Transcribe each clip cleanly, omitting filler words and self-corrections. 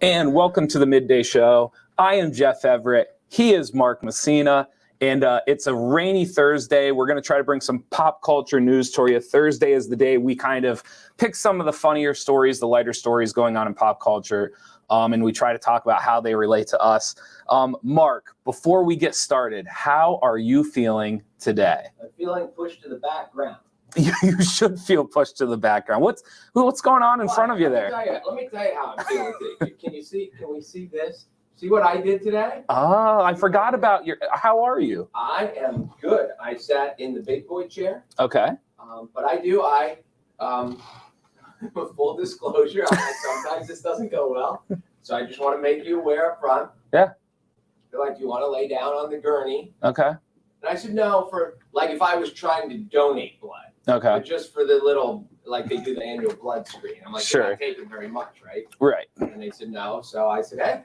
And welcome to the Midday Show. I am Jeff Everett. He is Mark Messina. And it's a rainy Thursday. We're going to try to bring some pop culture news to you. Thursday is the day we kind of pick some of the funnier stories, the lighter stories going on in pop culture. And we try to talk about how they relate to us. Mark, before we get started, how are you feeling today? I'm feeling pushed to the background. You should feel pushed to the background. What's going on in front of you there? Let me tell you how I'm feeling today. Can you see? Can we see this? See what I did today? Oh, I forgot about your. How are you? I am good. I sat in the big boy chair. Okay. But full disclosure, sometimes this doesn't go well. So I just want to make you aware up front. Yeah. They're like, do you want to lay down on the gurney? Okay. And I said, no, for like if I was trying to donate blood. Okay. But just for the little, like they do the annual blood screen. I'm like, sure. You're not taking very much, right? Right. And they said no. So I said, hey,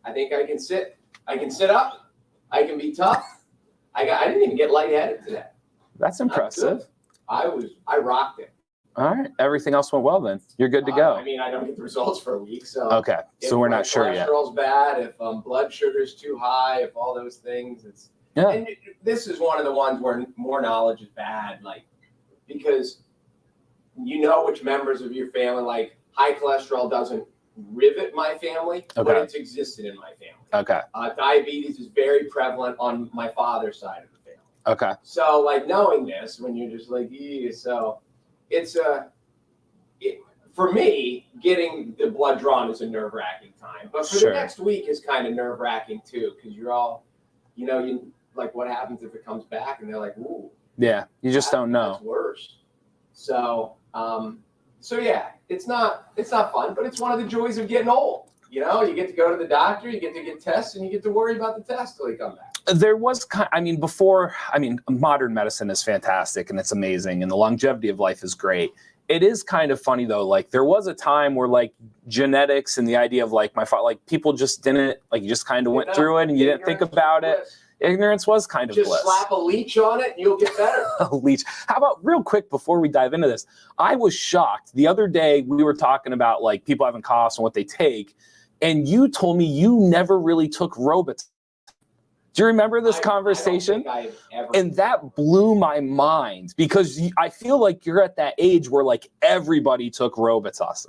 I think I can sit. I can sit up. I can be tough. I didn't even get lightheaded today. That's impressive. I rocked it. All right. Everything else went well then. You're good to go. I mean, I don't get the results for a week, so okay. So we're not sure yet. If cholesterol's bad, if blood sugar's too high, if all those things, it's yeah. And this is one of the ones where more knowledge is bad, like because you know which members of your family, like high cholesterol doesn't rivet my family, but it's existed in my family. Okay. Diabetes is very prevalent on my father's side of the family. Okay. So like knowing this, when you're just like, so it's for me, getting the blood drawn is a nerve-wracking time. But for the next week is kind of nerve-wracking too, because you're all, you like what happens if it comes back, and they're like, ooh. Yeah, you just don't know. That's worse. So, yeah, it's not fun, but it's one of the joys of getting old. You get to go to the doctor, you get to get tests, and you get to worry about the tests till you come back. There was, modern medicine is fantastic and it's amazing, and the longevity of life is great. It is kind of funny though, like there was a time where like genetics and the idea of like people just didn't, like you just kind of went through it and you didn't think about it. Ignorance was kind of bliss. Just slap a leech on it and you'll get better. A leech. How about real quick before we dive into this? I was shocked. The other day we were talking about like people having coughs and what they take, and you told me you never really took Robitussin. Do you remember this conversation? I don't think I've ever. And that blew my mind because I feel like you're at that age where like everybody took Robitussin.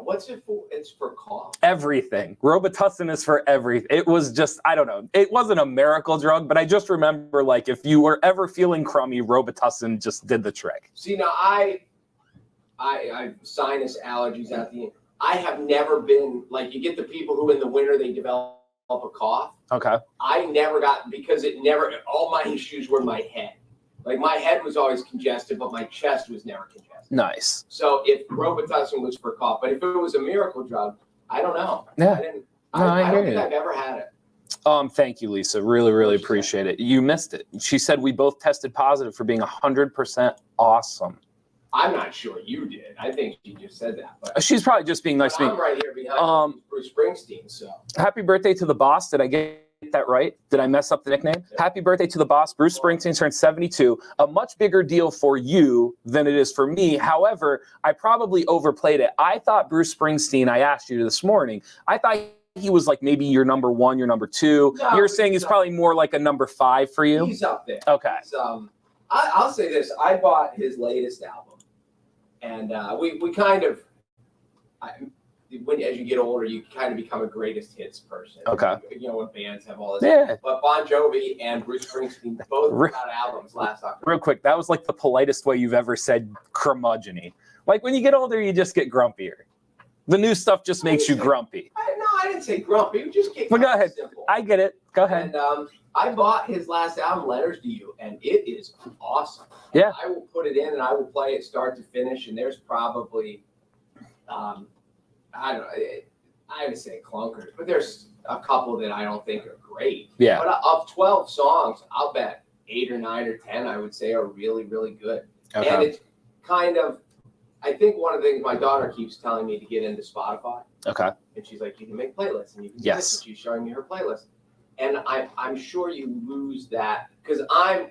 What's it for? It's for cough. Everything. Robitussin is for everything. It was just, I don't know. It wasn't a miracle drug, but I just remember like if you were ever feeling crummy, Robitussin just did the trick. See, now I sinus allergies at the end. I have never been like, you get the people who in the winter they develop a cough. Okay. I never got, because all my issues were my head. Like my head was always congested, but my chest was never congested. Nice. So if Robitussin was for cough, but if it was a miracle drug, I don't know. Yeah. I don't think I've ever had it. Thank you, Lisa. Really, really appreciate it. You missed it. She said we both tested positive for being 100% awesome. I'm not sure you did. I think she just said that. But she's probably just being nice to me. I'm right here behind Bruce Springsteen. So happy birthday to the boss. Did I get that right? Did I mess up the nickname? Yeah. Happy birthday to the boss. Bruce Springsteen turned 72. A much bigger deal for you than it is for me. However, I probably overplayed it. I thought Bruce Springsteen, I asked you this morning, I thought he was like maybe your number one, your number two. No, you're saying he's probably more like a number 5 for you? He's up there. Okay. I'll say this. I bought his latest album. And we kind of, as you get older, you kind of become a greatest hits person. Okay. When bands have all this. Yeah. But Bon Jovi and Bruce Springsteen both put out albums last October. Real quick, that was like the politest way you've ever said curmudgeon-y. Like when you get older, you just get grumpier. The new stuff just makes you grumpy. I didn't say grumpy. Just get go ahead. Simple. I get it. Go ahead. And I bought his last album, Letters to You, and it is awesome. Yeah. I will put it in and I will play it start to finish. And there's probably, I don't know, I would say clunkers, but there's a couple that I don't think are great. Yeah. But of 12 songs, I'll bet 8 or 9 or 10, I would say, are really, really good. Okay. And it's kind of, I think one of the things my daughter keeps telling me to get into Spotify. Okay. And she's like, you can make playlists and you can do yes. this. And she's showing me her playlist. And I'm sure you lose that because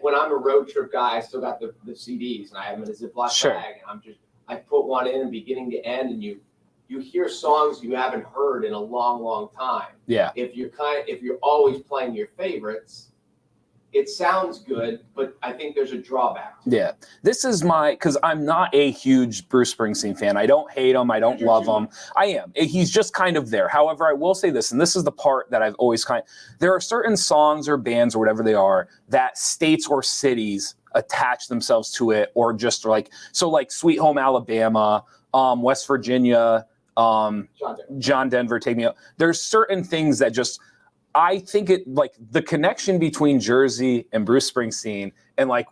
when I'm a road trip guy, I still got the CDs and I have them in a Ziploc bag and I put one in beginning to end and you you hear songs you haven't heard in a long, long time. Yeah. If you're always playing your favorites, it sounds good, but I think there's a drawback to it. Yeah. This is because I'm not a huge Bruce Springsteen fan. I don't hate him. I don't love him. I am. He's just kind of there. However, I will say this, and this is the part that I've always there are certain songs or bands or whatever they are that states or cities attach themselves to it, or just like Sweet Home Alabama, West Virginia, John Denver, Take Me Out. There's certain things that just, I think the connection between Jersey and Bruce Springsteen, and I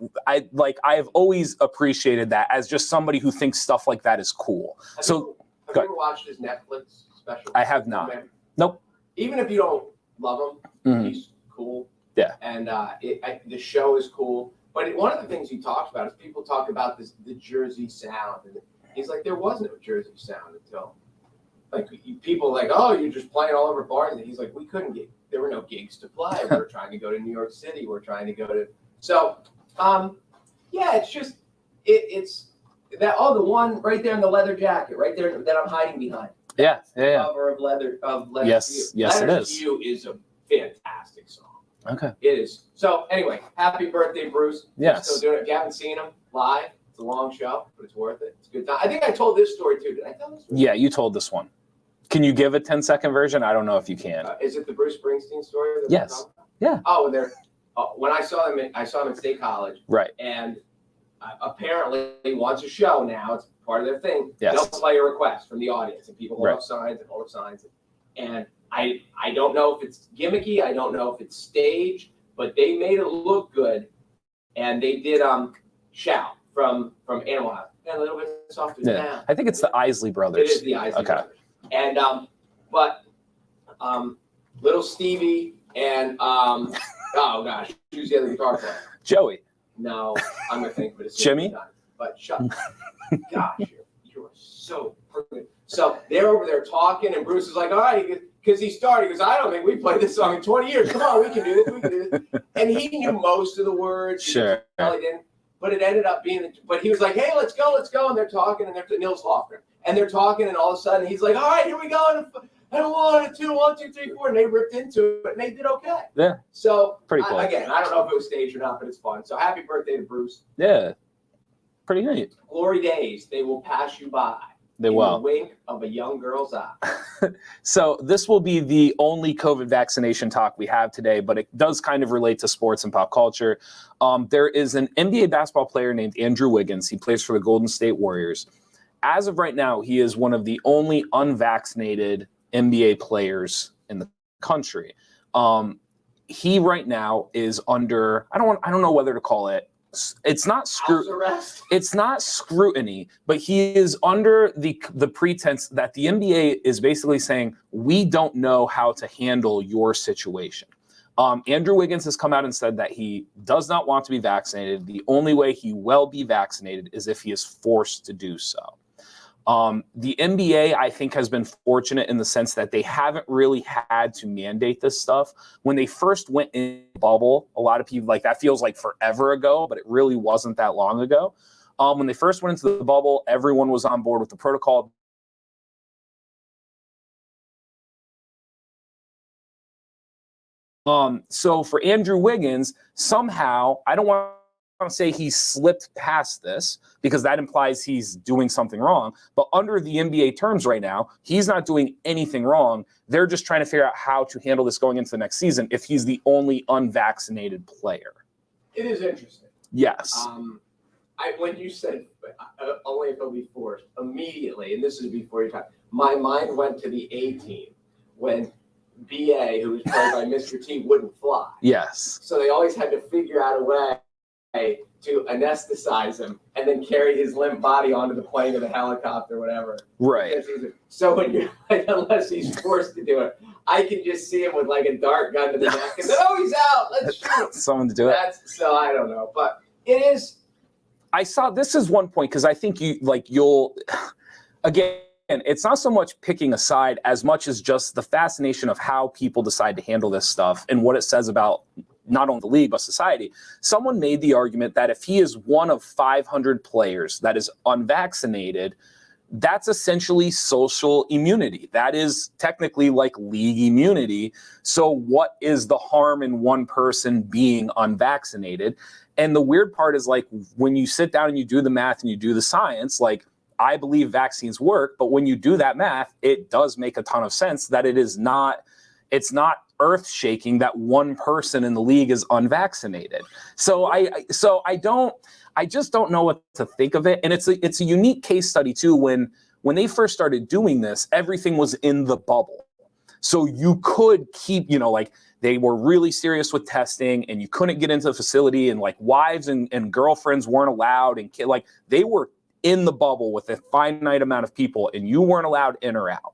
have always appreciated that as just somebody who thinks stuff like that is cool. Have you ever watched his Netflix special? I have not. Nope. Even if you don't love him, he's cool. Yeah. And the show is cool. But one of the things he talks about is people talk about the Jersey sound, and he's like, there wasn't a Jersey sound until people like, oh, you're just playing all over bars, and he's like, we couldn't get. There were no gigs to play. We were trying to go to New York City. We're trying to go to. So, yeah, it's just it's that. Oh, the one right there in the leather jacket, right there that I'm hiding behind. Yeah. Cover of leather. Yes, yes, it is. To You is a fantastic song. Okay. It is. So anyway, happy birthday, Bruce. Yes. Still doing it. If you haven't seen him live, it's a long show, but it's worth it. It's a good time. I think I told this story too. Did I tell this story? Yeah, you told this one. Can you give a 10-second version? I don't know if you can. Is it the Bruce Springsteen story? Yes. Yeah. Oh, when I saw him in State College. Right. And apparently, once a show now, it's part of their thing. Yes. They'll play a request from the audience, and people hold up signs and hold up signs. And I don't know if it's gimmicky. I don't know if it's staged, but they made it look good. And they did Shout from Animal House. And a little bit softer down. I think it's the Isley Brothers. It is the Isley Brothers. And Little Stevie and oh gosh, who's the other guitar player? Joey. No, I'm gonna think, but it's Jimmy. But gosh, you're so perfect. So they're over there talking, and Bruce is like, all right, because he started. He goes, I don't think we played this song in 20 years. Come on, we can do this. We can do this. And he knew most of the words. Sure. He probably didn't. But it ended up being. But he was like, hey, let's go. And they're talking, and they're Nils Lofgren. And they're talking, and all of a sudden he's like, all right, here we go. And 1, 2, 1, 2, 3, 4. And they ripped into it, and they did okay. Yeah. So, pretty cool. Again, I don't know if it was staged or not, but it's fun. So happy birthday to Bruce. Yeah. Pretty neat. Glory days, they will pass you by. They will. In the wink of a young girl's eye. So this will be the only COVID vaccination talk we have today, but it does kind of relate to sports and pop culture. There is an NBA basketball player named Andrew Wiggins. He plays for the Golden State Warriors. As of right now, he is one of the only unvaccinated NBA players in the country. He right now is under, I don't know whether to call it, it's not scrutiny, but he is under the pretense that the NBA is basically saying, we don't know how to handle your situation. Andrew Wiggins has come out and said that he does not want to be vaccinated. The only way he will be vaccinated is if he is forced to do so. The NBA, I think, has been fortunate in the sense that they haven't really had to mandate this stuff. When they first went in the bubble, a lot of people that feels like forever ago, but it really wasn't that long ago. When they first went into the bubble, everyone was on board with the protocol. So for Andrew Wiggins, somehow, I don't want to say he slipped past this because that implies he's doing something wrong. But under the NBA terms right now, he's not doing anything wrong. They're just trying to figure out how to handle this going into the next season if he's the only unvaccinated player. It is interesting. Yes. When you said only if he'll be forced, immediately, and this is before your time, my mind went to the A team when BA, who was played by Mr. T, wouldn't fly. Yes. So they always had to figure out a way to anesthetize him and then carry his limp body onto the plane or the helicopter or whatever. Right. So when you're unless he's forced to do it, I can just see him with a dart gun to the neck and he's out. Let's shoot. Someone to do it. So I don't know, but it is. I saw this is one point because I think you'll again. It's not so much picking a side as much as just the fascination of how people decide to handle this stuff and what it says about not only the league, but society. Someone made the argument that if he is one of 500 players that is unvaccinated, that's essentially social immunity. That is technically like league immunity. So what is the harm in one person being unvaccinated? And the weird part is, like, when you sit down and you do the math and you do the science, like, I believe vaccines work, but when you do that math, it does make a ton of sense that it's not earth shaking that one person in the league is unvaccinated. So I just don't know what to think of it. And it's a unique case study too. When they first started doing this, everything was in the bubble. So you could keep, like, they were really serious with testing, and you couldn't get into the facility, and like wives and girlfriends weren't allowed, and like they were in the bubble with a finite amount of people, and you weren't allowed in or out.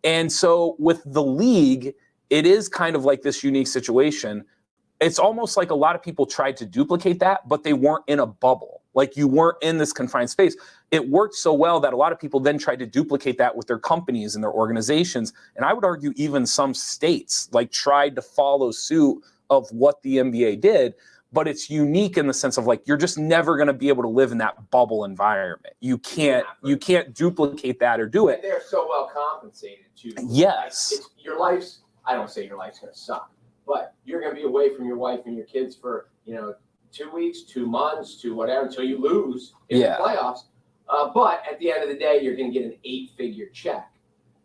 And so with the league, it is kind of like this unique situation. It's almost like a lot of people tried to duplicate that, but they weren't in a bubble. Like, you weren't in this confined space. It worked so well that a lot of people then tried to duplicate that with their companies and their organizations. And I would argue even some states like tried to follow suit of what the NBA did. But it's unique in the sense of, like, you're just never going to be able to live in that bubble environment. You can't duplicate that or do it. And they're so well compensated too. Yes. Like, your life's, I don't say your life's going to suck, but you're going to be away from your wife and your kids for, 2 weeks, 2 months, to whatever, until you lose in the playoffs. But at the end of the day, you're going to get an 8-figure check.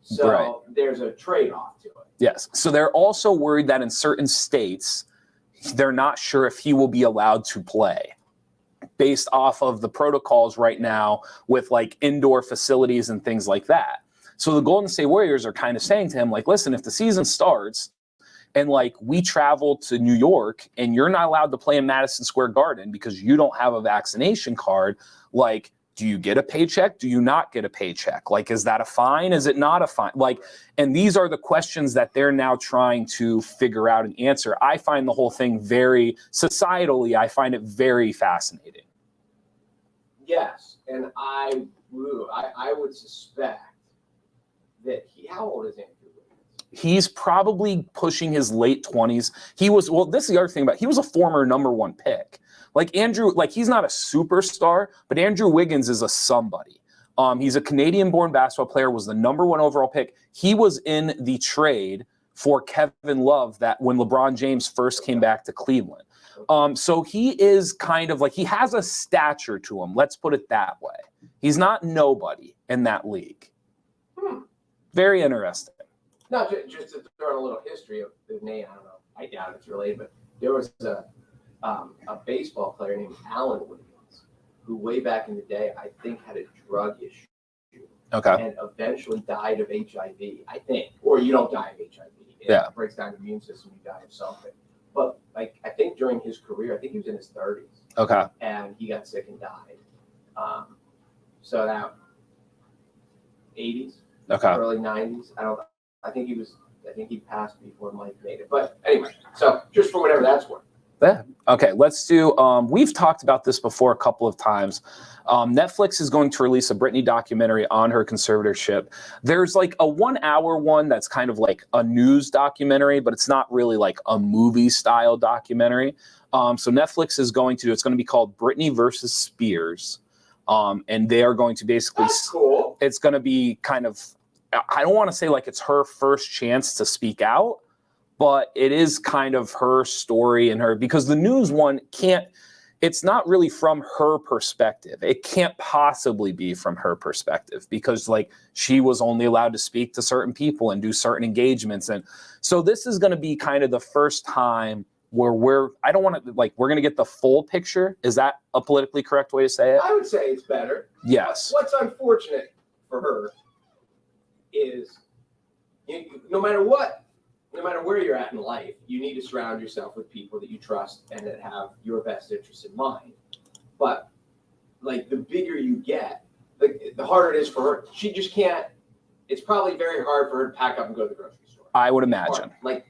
So There's a trade-off to it. Yes. So they're also worried that in certain states, they're not sure if he will be allowed to play based off of the protocols right now with like indoor facilities and things like that. So the Golden State Warriors are kind of saying to him, like, listen, if the season starts and like we travel to New York and you're not allowed to play in Madison Square Garden because you don't have a vaccination card, like, do you get a paycheck? Do you not get a paycheck? Like, is that a fine? Is it not a fine? Like, and these are the questions that they're now trying to figure out and answer. I find the whole thing very societally, I find it very fascinating. Yes. And I would suspect that how old is Andrew Wiggins? He's probably pushing his late 20s. This is the other thing he was a former number 1 pick. Like Andrew, like he's not a superstar, but Andrew Wiggins is a somebody. He's a Canadian-born basketball player, was the number 1 overall pick. He was in the trade for Kevin Love that when LeBron James first came back to Cleveland. So he is kind of like, he has a stature to him. Let's put it that way. He's not nobody in that league. Very interesting. No, just to throw in a little history of the name. I don't know. I doubt it's related, but there was a baseball player named Alan Wiggins, who way back in the day, I think had a drug issue. Okay. And eventually died of HIV, I think. Or you don't die of HIV. It breaks down the immune system, you die of something. But like, I think during his career, I think he was in his 30s. Okay. And he got sick and died. So that 80s, early 90s. I think he passed before Mike made it. But anyway, so just for whatever that's worth. Yeah. Okay, let's do, we've talked about this before a couple of times. Netflix is going to release a Britney documentary on her conservatorship. There's like a 1-hour one that's kind of like a news documentary, but it's not really like a movie style documentary. So Netflix is going to do, it's going to be called Britney versus Spears. And they are going to basically, that's cool. It's going to be kind of, I don't want to say like it's her first chance to speak out, but it is kind of her story and her, because the news one it's not really from her perspective. It can't possibly be from her perspective because like she was only allowed to speak to certain people and do certain engagements. And so this is going to be kind of the first time where we're going to get the full picture. Is that a politically correct way to say it? I would say it's better. Yes. What's unfortunate for her is no matter where you're at in life, you need to surround yourself with people that you trust and that have your best interests in mind. But like the bigger you get, the harder it is for her. She just can't. It's probably very hard for her to pack up and go to the grocery store. I would imagine. Like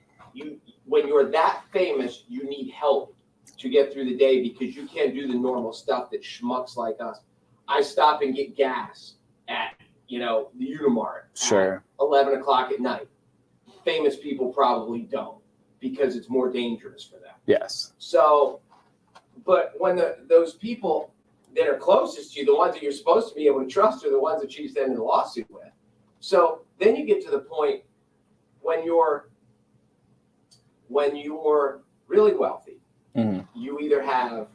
when you're that famous, you need help to get through the day because you can't do the normal stuff that schmucks like us. I stop and get gas at the Unimart at 11 o'clock at night. Famous people probably don't because it's more dangerous for them. Yes. So, but when those people, that are closest to you, the ones that you're supposed to be able to trust, are the ones that she's then in a lawsuit with. So then you get to the point when you're really wealthy, you either have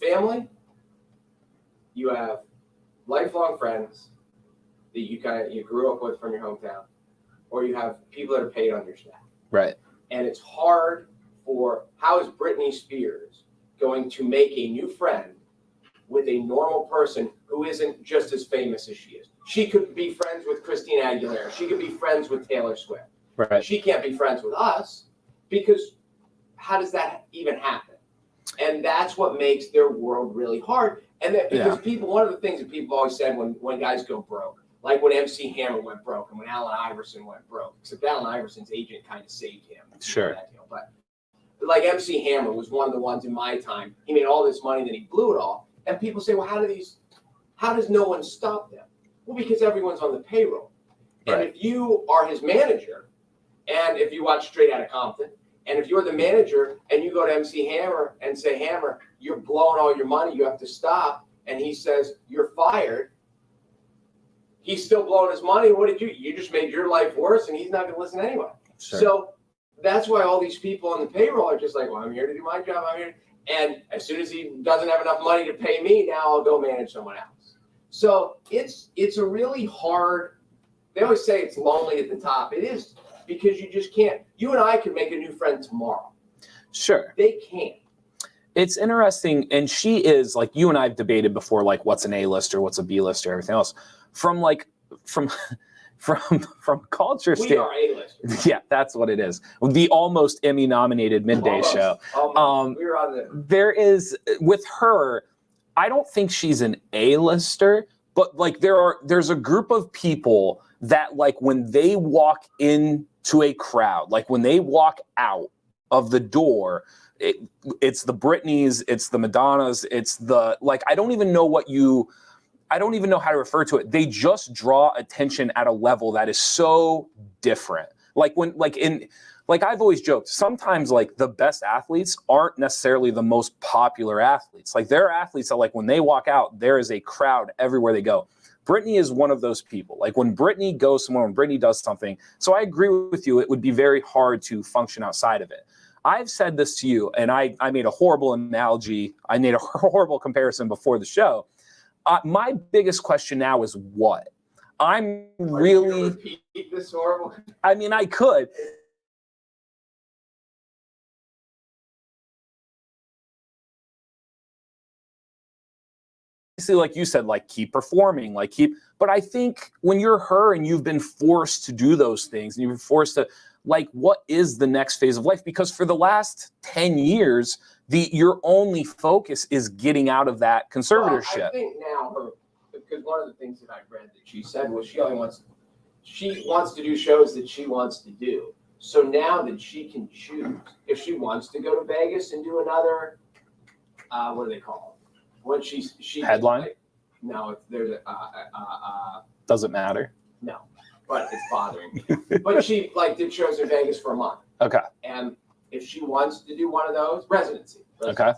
family, you have lifelong friends that you grew up with from your hometown, or you have people that are paid on your staff. Right. And it's hard how is Britney Spears going to make a new friend with a normal person who isn't just as famous as she is? She could be friends with Christina Aguilera. She could be friends with Taylor Swift. Right. She can't be friends with us, because how does that even happen? And that's what makes their world really hard. And that because one of the things that people always said when guys go broke, like when MC Hammer went broke and when Allen Iverson went broke, except Allen Iverson's agent kind of saved him. Sure. But like MC Hammer was one of the ones in my time. He made all this money, then he blew it all. And people say, well, how does no one stop them? Well, because everyone's on the payroll. And if you are his manager, and if you watch Straight Outta Compton, and if you're the manager and you go to MC Hammer and say, Hammer, you're blowing all your money, you have to stop, and he says, you're fired, he's still blowing his money. What did you just made your life worse, and he's not going to listen anyway. Sure. So that's why all these people on the payroll are just like, well, I'm here to do my job. I'm here. And as soon as he doesn't have enough money to pay me, now I'll go manage someone else. So it's a really hard, they always say it's lonely at the top. It is, because you just can't. You and I could make a new friend tomorrow. Sure. They can't. It's interesting. And she is, like, you and I have debated before, like, what's an A-lister, what's a B-lister, everything else. From culture standpoint. We are A-listers. Yeah, that's what it is. The almost Emmy-nominated Midday Show. We're on there. There is, with her, I don't think she's an A-lister, but, like, there's a group of people that, like, when they walk into a crowd, like when they walk out of the door, it's the Britneys, it's the Madonnas, it's the, like, I don't even know how to refer to it. They just draw attention at a level that is so different. Like I've always joked, sometimes, like, the best athletes aren't necessarily the most popular athletes. Like, there are athletes that, like, when they walk out, there is a crowd everywhere they go. Britney is one of those people. Like, when Britney goes somewhere, when Britney does something, so I agree with you, it would be very hard to function outside of it. I've said this to you, and I made a horrible analogy. I made a horrible comparison before the show. My biggest question now is what? I'm really... repeat this horrible... I mean, I could. Like you said, like, keep performing, but I think when you're her and you've been forced to do those things and you've been forced to, like, what is the next phase of life? Because for the last 10 years, your only focus is getting out of that conservatorship. Well, I think now because one of the things that I read that she said was she wants to do shows that she wants to do. So now that she can choose if she wants to go to Vegas and do another, what do they call it? When she headline? No, there's doesn't matter. No, but it's bothering me. But she, like, did shows in Vegas for a month. Okay. And if she wants to do one of those, residency. Okay.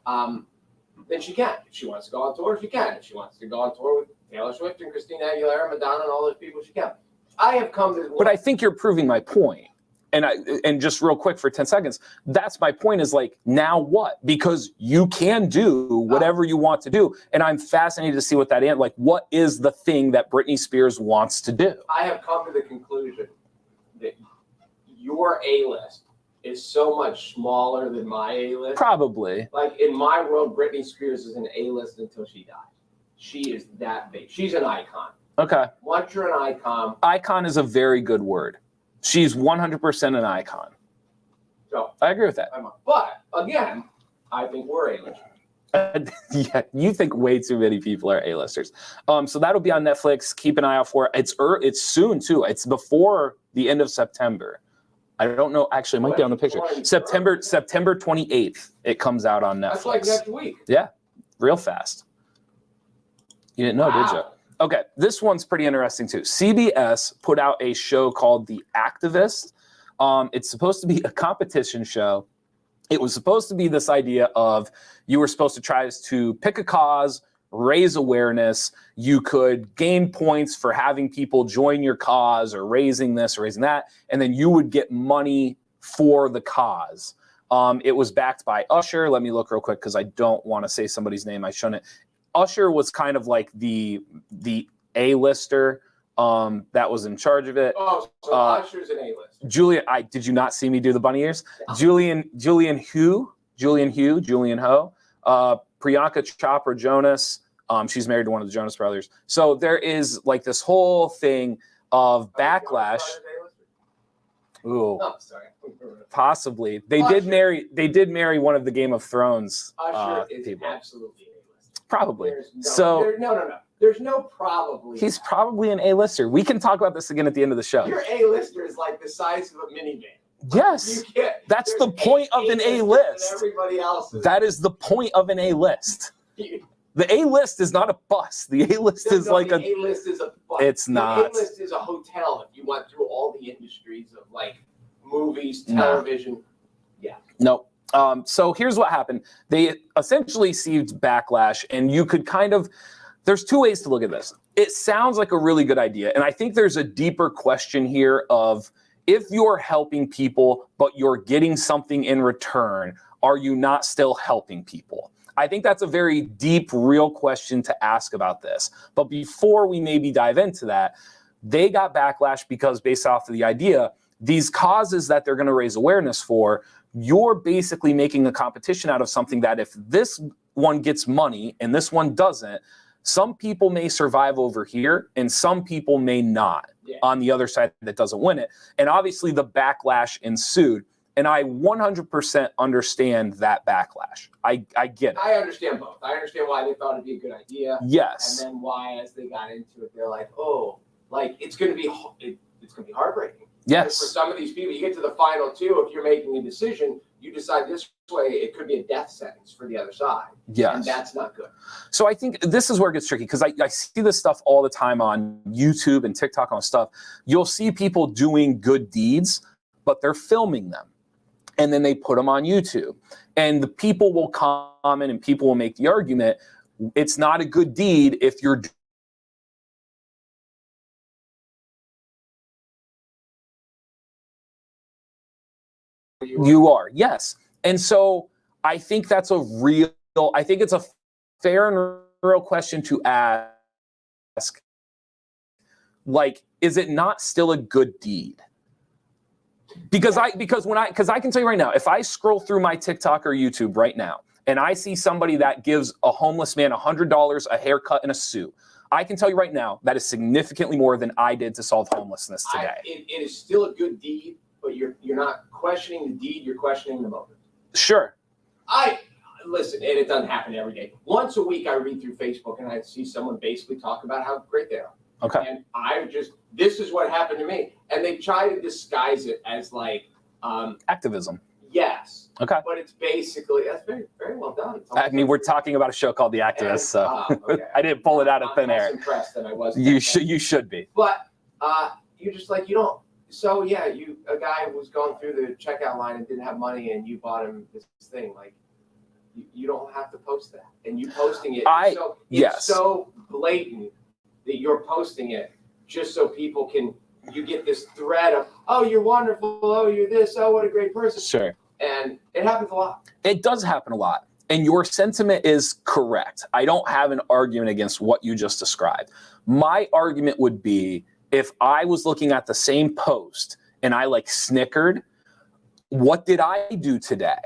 Then she can. If she wants to go on tour, she can. If she wants to go on tour with Taylor Swift and Christina Aguilera, Madonna, and all those people, she can. I have come to. But I think you're proving my point. And just real quick for 10 seconds, that's my point, is, like, now what? Because you can do whatever you want to do. And I'm fascinated to see what that is. Like, what is the thing that Britney Spears wants to do? I have come to the conclusion that your A-list is so much smaller than my A-list. Probably. Like, in my world, Britney Spears is an A-list until she dies. She is that big. She's an icon. Okay. Once you're an icon. Icon is a very good word. She's 100% an icon. So I agree with that. But again, I think we're A-listers. Yeah, you think way too many people are A-listers. So that'll be on Netflix. Keep an eye out for it. It's soon too. It's before the end of September. I don't know. Actually, it might be on the picture. September 28th. It comes out on Netflix. That's like next week. Yeah, real fast. You didn't know, did you? Okay, this one's pretty interesting too. CBS put out a show called The Activist. It's supposed to be a competition show. It was supposed to be this idea of you were supposed to try to pick a cause, raise awareness. You could gain points for having people join your cause or raising this or raising that, and then you would get money for the cause. It was backed by Usher. Let me look real quick because I don't want to say somebody's name I shouldn't. Usher was kind of like the A-lister that was in charge of it. Oh, so Usher's an A-lister. Julian, did you not see me do the bunny ears? No. Julian Ho, Priyanka Chopra Jonas. She's married to one of the Jonas Brothers. So there is like this whole thing of backlash. Ooh, oh, sorry. Possibly. They did marry one of the Game of Thrones Usher is people. Absolutely A-lister. Probably. No. There's no probably. He's probably an A-lister. We can talk about this again at the end of the show. Your A-lister is like the size of a minivan. Yes. That's the point of an A-list. Everybody else. That is the point of an A-list. The A-list is not a bus. The A-list is like the A-list is a bus. It's not. The A-list is a hotel if you went through all the industries of like movies, television. Yeah. No. So here's what happened. They essentially received backlash, and you could kind of, there's two ways to look at this. It sounds like a really good idea, and I think there's a deeper question here of if you're helping people, but you're getting something in return, are you not still helping people? I think that's a very deep, real question to ask about this. But before we maybe dive into that, they got backlash because based off of the idea, these causes that they're going to raise awareness for, you're basically making a competition out of something that if this one gets money and this one doesn't, some people may survive over here and some people may not on the other side that doesn't win it. And obviously the backlash ensued. And I 100% understand that backlash. I get it. I understand both. I understand why they thought it'd be a good idea. Yes. And then why, as they got into it, they're like, oh, like it's going to be heartbreaking. Yes. For some of these people, you get to the final two. If you're making a decision, you decide this way, it could be a death sentence for the other side. Yes. And that's not good. So I think this is where it gets tricky because I see this stuff all the time on YouTube and TikTok and stuff. You'll see people doing good deeds, but they're filming them. And then they put them on YouTube. And the people will comment and people will make the argument, it's not a good deed if you're you are, yes. And so I think that's I think it's a fair and real question to ask. Like, is it not still a good deed? Because I can tell you right now, if I scroll through my TikTok or YouTube right now, and I see somebody that gives a homeless man $100, a haircut, and a suit, I can tell you right now that is significantly more than I did to solve homelessness today. It is still a good deed, but you're not questioning the deed, you're questioning the motive. Sure. Listen, and it doesn't happen every day. Once a week, I read through Facebook and I see someone basically talk about how great they are. Okay. And this is what happened to me. And they try to disguise it as like activism. Yes. Okay. But it's basically, that's very, very well done. I mean, we're talking about a show called The Activist, okay. I didn't pull it out of thin air. I'm less impressed than I was. You should be. But you're just like, you don't. So yeah, a guy was going through the checkout line and didn't have money, and you bought him this thing. Like, you don't have to post that, and you posting it. It's so blatant that you're posting it just so people can. You get this thread of, oh, you're wonderful. Oh, you're this. Oh, what a great person. Sure. And it happens a lot. It does happen a lot. And your sentiment is correct. I don't have an argument against what you just described. My argument would be if I was looking at the same post and I like snickered, what did I do today?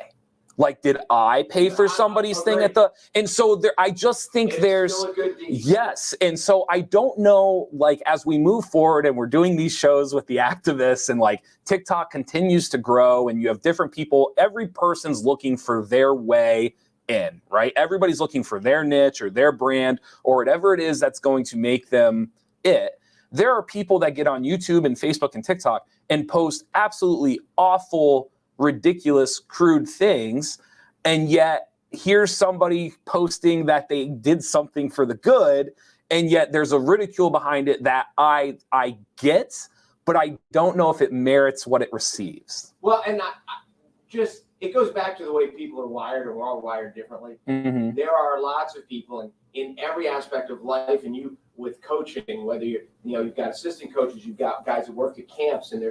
Like, did I pay for somebody's thing at the, and so there, I just think there's, still a good deed. Yes. And so I don't know, like, as we move forward and we're doing these shows with the activists and like TikTok continues to grow and you have different people, every person's looking for their way in, right? Everybody's looking for their niche or their brand or whatever it is that's going to make them it. There are people that get on YouTube and Facebook and TikTok and post absolutely awful, ridiculous, crude things, and yet here's somebody posting that they did something for the good, and yet there's a ridicule behind it that I get, but I don't know if it merits what it receives. Well, and just it goes back to the way people are wired, and we're all wired differently. Mm-hmm. There are lots of people in every aspect of life, and you with coaching, whether you've got assistant coaches, you've got guys that work at camps, and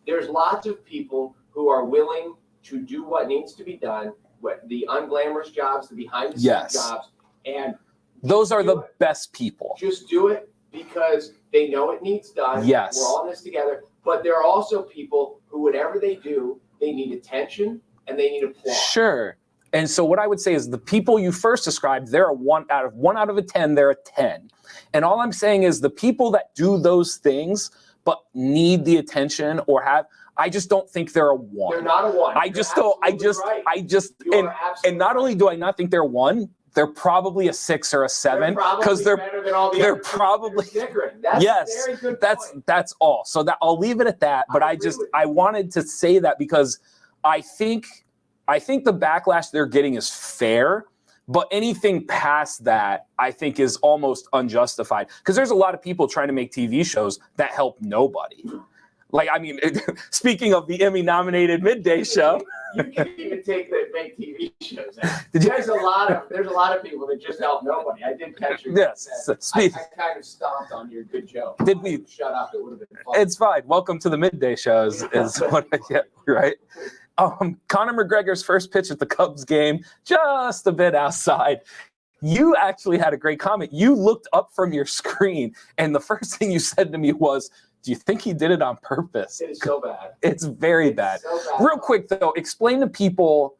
there's lots of people who are willing to do what needs to be done, what the unglamorous jobs, the behind the scenes jobs, and those are the best people. Just do it because they know it needs done. Yes. We're all in this together. But there are also people who, whatever they do, they need attention and they need applause. Sure. And so what I would say is the people you first described, they're a 1 out of a 10, they're a 10. And all I'm saying is the people that do those things but need the attention or I just don't think they're a 1. They're not a 1. And not only do I not think they're a 1, they're probably a 6 or a 7 because they're probably that's all. So that I'll leave it at that. But I wanted to say that because I think the backlash they're getting is fair, but anything past that I think is almost unjustified because there's a lot of people trying to make TV shows that help nobody. Like, I mean, speaking of the Emmy-nominated Midday Show. You can even make TV shows. There's a lot of people that just help nobody. I did catch you. Yes. I kind of stomped on your good joke. Did we? Shut up. It would have been fun. It's fine. Welcome to the Midday Show is what I get, right? Conor McGregor's first pitch at the Cubs game, just a bit outside. You actually had a great comment. You looked up from your screen, and the first thing you said to me was, do you think he did it on purpose? It is so bad. It's very bad. So bad. Real quick, though, explain to people,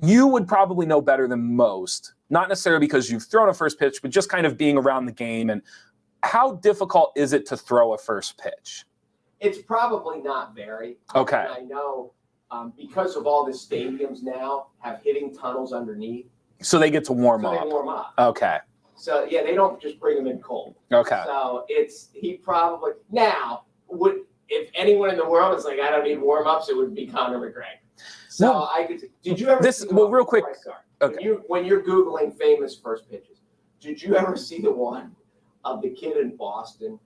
you would probably know better than most, not necessarily because you've thrown a first pitch, but just kind of being around the game. And how difficult is it to throw a first pitch? It's probably not very. Okay. I know because of all the stadiums now have hitting tunnels underneath. So they get to warm up. They warm up. Okay. So, yeah, they don't just bring him in cold. Okay. So he probably now if anyone in the world is like, I don't need warm-ups, it would be Conor McGregor. So did you ever see real quick. Okay. When you're Googling famous first pitches, did you ever see the one of the kid in Boston?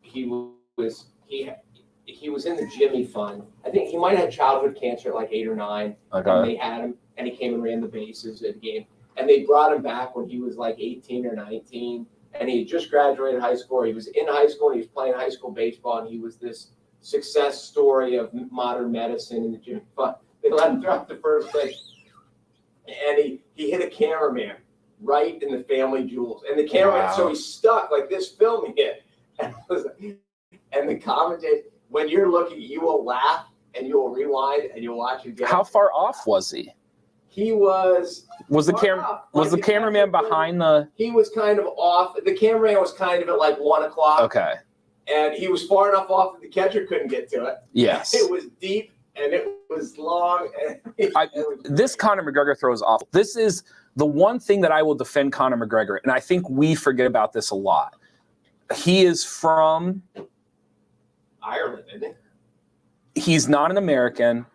He was in the Jimmy Fund. I think he might have had childhood cancer at like 8 or 9. Okay. And they had him, and he came and ran the bases at the game. And they brought him back when he was like 18 or 19. And he had just graduated high school. He was in high school, and he was playing high school baseball. And he was this success story of modern medicine in the Jimmy Fund. They let him throw out the first pitch. And he hit a cameraman right in the family jewels. And the cameraman, so he's stuck like this filming it. And the commentator, when you're looking, you will laugh and you will rewind and you'll watch it again. How far off was he? He was the cameraman behind the? He was kind of off. The cameraman was kind of at like 1 o'clock. Okay. And he was far enough off that the catcher couldn't get to it. Yes. It was deep and it was long. This Conor McGregor throw is awful. This is the one thing that I will defend Conor McGregor, and I think we forget about this a lot. He is from Ireland, isn't he? He's not an American.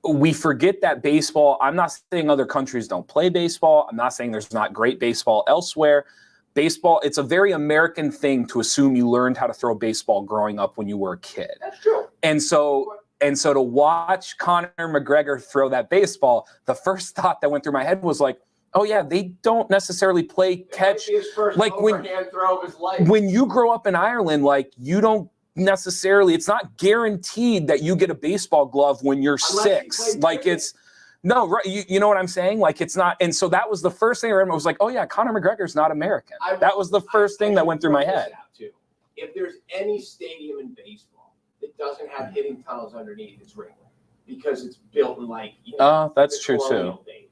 We forget that baseball, I'm not saying other countries don't play baseball. I'm not saying there's not great baseball elsewhere. Baseball, it's a very American thing to assume you learned how to throw baseball growing up when you were a kid. That's true. And so to watch Conor McGregor throw that baseball, the first thought that went through my head was like, oh yeah, they don't necessarily play catch. His first like overhand throw of his life. When you grow up in Ireland, like you don't necessarily, it's not guaranteed that you get a baseball glove when you're 6. Like it's no, right? You know what I'm saying? Like it's not. And so that was the first thing I remember. Was like, oh yeah, Conor McGregor's not American. That was the first thing that went through my head. If there's any stadium in baseball that doesn't have hitting tunnels underneath, it's Wrigley, because it's built in like that's true too. Days.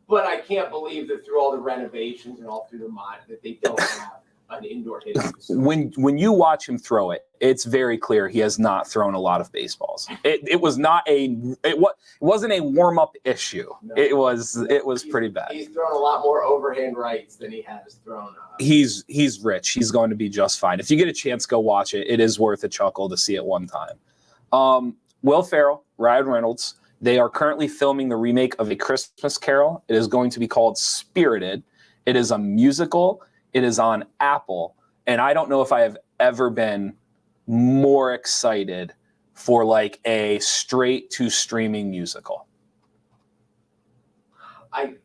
But I can't believe that through all the renovations and all through the mod that they don't have an indoor hitting facility. When you watch him throw it, it's very clear he has not thrown a lot of baseballs. It wasn't a warm-up issue. No. It was pretty bad. He's thrown a lot more overhand rights than he has thrown. He's rich. He's going to be just fine. If you get a chance, go watch it. It is worth a chuckle to see it one time. Will Ferrell, Ryan Reynolds, they are currently filming the remake of A Christmas Carol. It is going to be called Spirited. It is a musical. It is on Apple, and I don't know if I have ever been more excited for like a straight to streaming musical.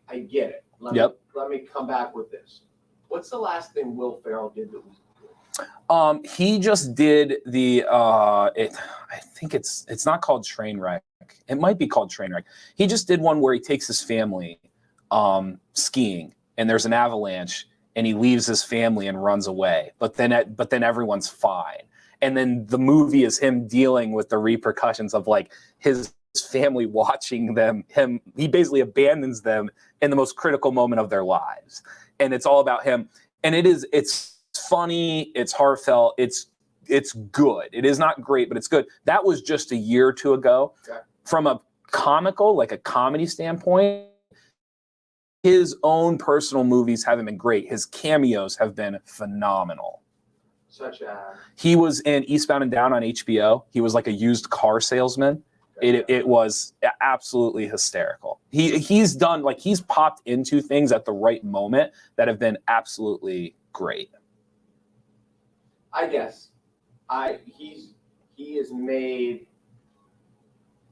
I get it. Let me come back with this. What's the last thing Will Ferrell did that was good? He just did the I think it's not called Trainwreck. It might be called Trainwreck. He just did one where he takes his family skiing and there's an avalanche and he leaves his family and runs away. But then everyone's fine. And then the movie is him dealing with the repercussions of like his family watching he basically abandons them in the most critical moment of their lives. And it's all about him. And it's funny, it's heartfelt, it's good. It is not great, but it's good. That was just a year or two ago. Okay. From a comedy standpoint, his own personal movies haven't been great. His cameos have been phenomenal. Such as? He was in Eastbound and Down on HBO. He was like a used car salesman. It was absolutely hysterical. He's popped into things at the right moment that have been absolutely great. I guess he has made.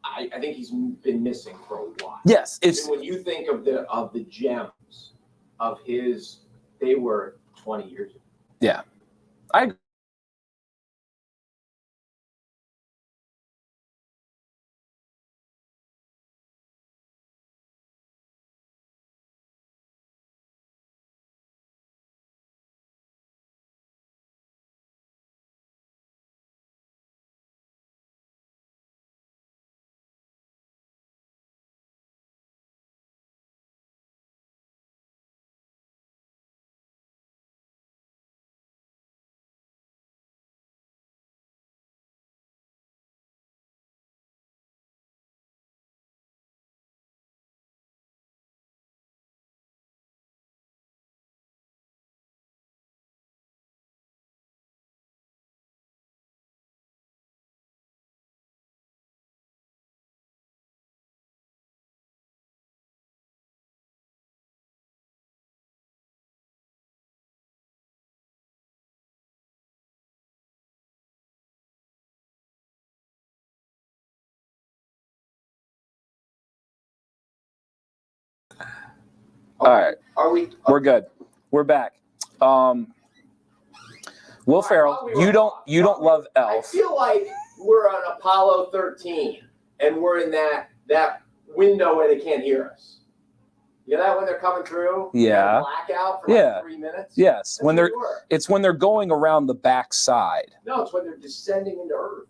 I think he's been missing for a while. Yes, when you think of the gems of his, they were 20 years ago. Yeah, I. All right. We're good. We're back. Will Ferrell, you don't love Elf. I feel like we're on Apollo 13 and we're in that window where they can't hear us. You know that when they're coming through? Yeah. Blackout for like 3 minutes? Yes. It's when they're going around the back side. No, it's when they're descending into Earth.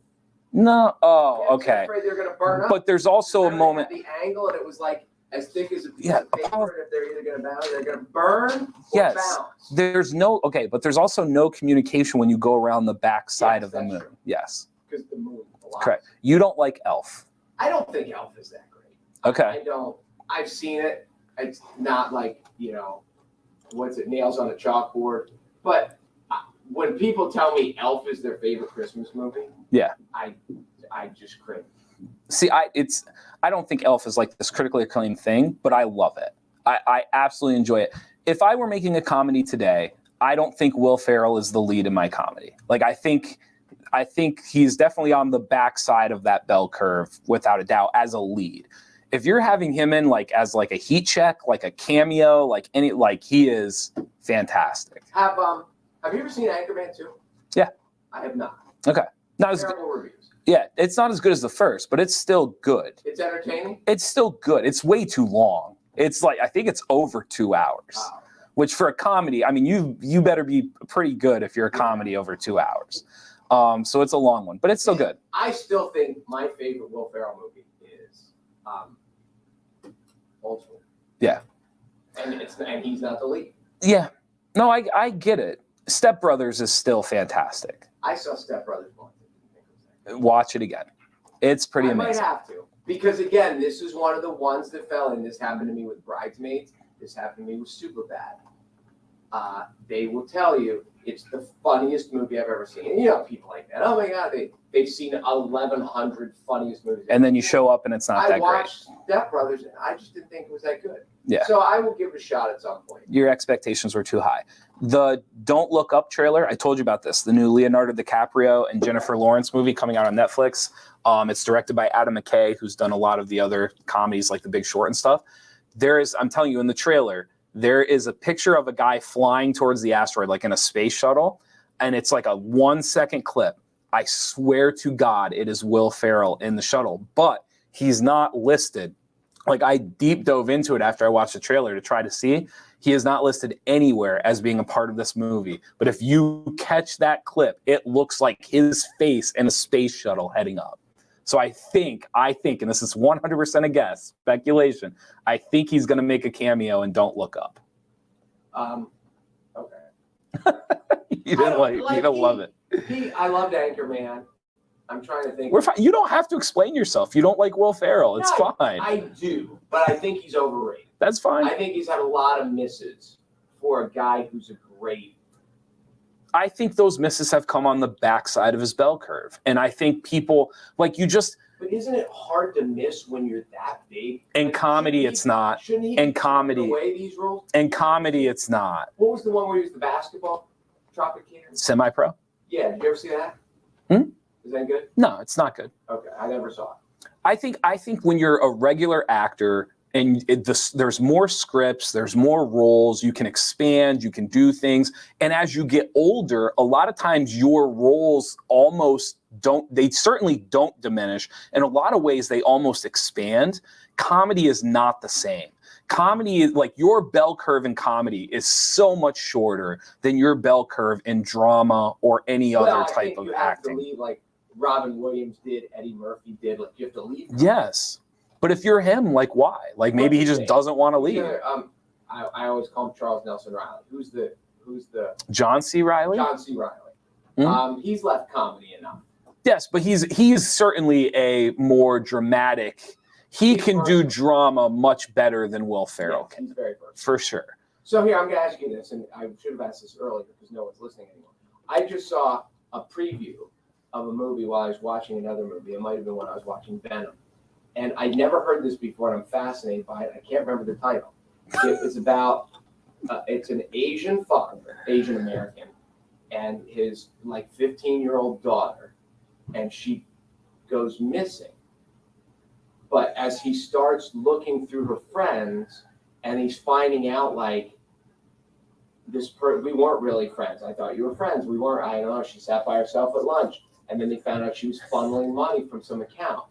No. Oh, yeah, okay. I'm afraid they're gonna burn up. But there's also a moment. The angle, and it was like as thick as a piece of paper, and if they're either going to bounce, they're going to burn or bounce. But there's also no communication when you go around the back side of the moon. True. Yes. Because the moon collapses. Correct. You don't like Elf. I don't think Elf is that great. Okay. I don't. I've seen it. It's not like, nails on a chalkboard. But when people tell me Elf is their favorite Christmas movie, yeah, I just cringe. See, I don't think Elf is like this critically acclaimed thing, but I love it. I absolutely enjoy it. If I were making a comedy today, I don't think Will Ferrell is the lead in my comedy. Like I think he's definitely on the backside of that bell curve without a doubt as a lead. If you're having him in as a heat check, like a cameo, he is fantastic. Have you ever seen Anchorman 2? Yeah. I have not. Okay. Not as good. Reviews. Yeah, it's not as good as the first, but it's still good. It's entertaining? It's still good. It's way too long. It's I think it's over 2 hours, which for a comedy, I mean, you better be pretty good if you're a comedy over 2 hours. So it's a long one, but it's still good. I still think my favorite Will Ferrell movie is Old School. Yeah. And he's not the lead. Yeah. No, I get it. Step Brothers is still fantastic. I saw Step Brothers once. Watch it again. It's pretty amazing. I might have to. Because again, this is one of the ones that fell in. This happened to me with Bridesmaids. This happened to me with Superbad. They will tell you it's the funniest movie I've ever seen. And people like that. Oh my God, they've seen 1,100 funniest movies. And then you show up and it's not that great. I watched Step Brothers and I just didn't think it was that good. Yeah. So I will give it a shot at some point. Your expectations were too high. The Don't Look Up trailer, I told you about this. The new Leonardo DiCaprio and Jennifer Lawrence movie coming out on Netflix. It's directed by Adam McKay, who's done a lot of the other comedies like The Big Short and stuff. I'm telling you, in the trailer, there is a picture of a guy flying towards the asteroid, like in a space shuttle, and it's like a 1-second clip. I swear to God, it is Will Ferrell in the shuttle, but he's not listed. Like, I deep dove into it after I watched the trailer to try to see. He is not listed anywhere as being a part of this movie. But if you catch that clip, it looks like his face in a space shuttle heading up. So I think, and this is 100% a guess, speculation, I think he's going to make a cameo in Don't Look Up. Okay. You don't love it. I loved Anchorman. I'm trying to think. We're fine. You don't have to explain yourself. You don't like Will Ferrell. It's fine. I do, but I think he's overrated. That's fine. I think he's had a lot of misses for a guy who's a great. I think those misses have come on the backside of his bell curve. And I think people, like, you just... But isn't it hard to miss when you're that big? In comedy, it's not. Shouldn't he in comedy, away these roles? In comedy, it's not. What was the one where he was the basketball? Tropicana? Semi-pro? Yeah, did you ever see that? Is that good? No, it's not good. Okay, I never saw it. I think when you're a regular actor and there's more scripts, there's more roles, you can expand, you can do things. And as you get older, a lot of times your roles they certainly don't diminish. In a lot of ways, they almost expand. Comedy is not the same. Comedy is like, your bell curve in comedy is so much shorter than your bell curve in drama or any other type of acting. You have to leave like Robin Williams did, Eddie Murphy did. Like, you have to leave. Yes. But if you're him, like, why? Like, maybe he just doesn't want to leave. Yeah, I always call him Charles Nelson Riley. Who's the John C. Reilly? John C. Reilly. Mm-hmm. He's left comedy enough. Yes, but he's certainly a more dramatic. He can do drama much better than Will Ferrell can. He's very versatile. For sure. So here, I'm going to ask you this, and I should have asked this earlier because no one's listening anymore. I just saw a preview of a movie while I was watching another movie. It might have been when I was watching Venom. And I never heard this before, and I'm fascinated by it. I can't remember the title. It's about, it's an Asian father, Asian American, and his like 15-year-old daughter, and she goes missing. But as he starts looking through her friends, and he's finding out like we weren't really friends. I thought you were friends. We weren't. I don't know. She sat by herself at lunch, and then they found out she was funneling money from some account.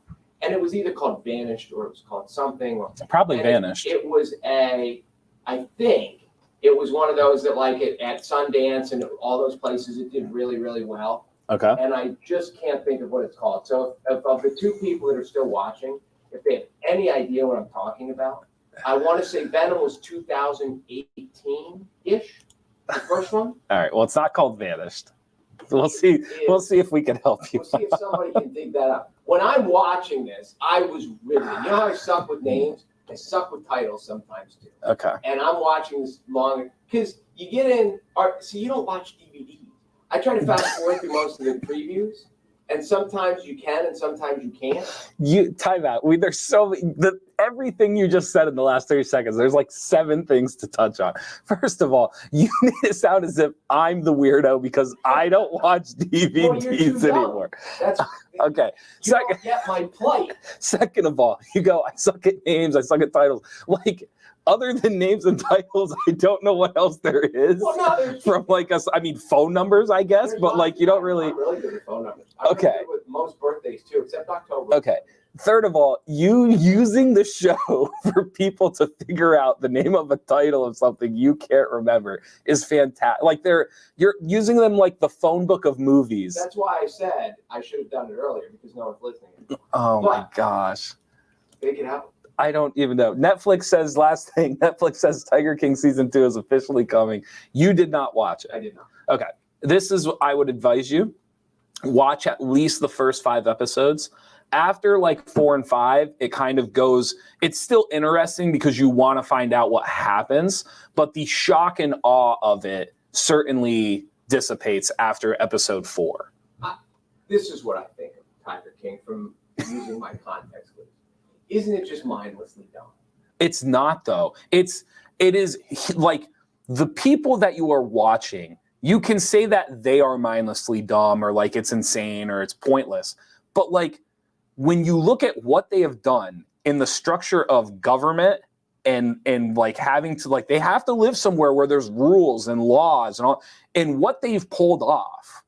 And it was either called Vanished or it was called something. Probably Vanished. It was I think it was one of those that like at Sundance and all those places, it did really, really well. Okay. And I just can't think of what it's called. So if of the two people that are still watching, if they have any idea what I'm talking about, I want to say Venom was 2018-ish, the first one. All right. Well, it's not called Vanished. We'll see. We'll see if we can help you. We'll see if somebody can dig that up. When I'm watching this, I was riveted. You know how I suck with names? I suck with titles sometimes too. Okay. And I'm watching this long because you get in. So you don't watch DVDs. I try to fast forward through most of the previews, and sometimes you can, and sometimes you can't. Time out. There's so many. Everything you just said in the last 30 seconds, there's like 7 things to touch on. First of all, you made it sound as if I'm the weirdo because I don't watch DVDs anymore. That's okay. You don't get my plight. Second of all, you go, I suck at names, I suck at titles. Like, other than names and titles, I don't know what else there is. Well, no, from like us, I mean, phone numbers, I guess, but like you don't really. I'm really good with phone numbers. I'm okay. Really good with most birthdays too, except October. Okay. Third of all, you using the show for people to figure out the name of a title of something you can't remember is fantastic. Like you're using them like the phone book of movies. That's why I said I should have done it earlier because no one's listening. Oh my gosh. Fake it out. I don't even know. Netflix says Netflix says Tiger King season 2 is officially coming. You did not watch it. I did not. Okay. This is what I would advise you. Watch at least the first 5 episodes. After like 4 and 5, it kind of goes, it's still interesting because you want to find out what happens, but the shock and awe of it certainly dissipates after episode 4. This is what I think of Tiger King from using my context clues. Isn't it just mindlessly dumb? It's not though. It is like the people that you are watching, you can say that they are mindlessly dumb or like it's insane or it's pointless, but like, when you look at what they have done in the structure of government and like having to like they have to live somewhere where there's rules and laws and all. And what they've pulled off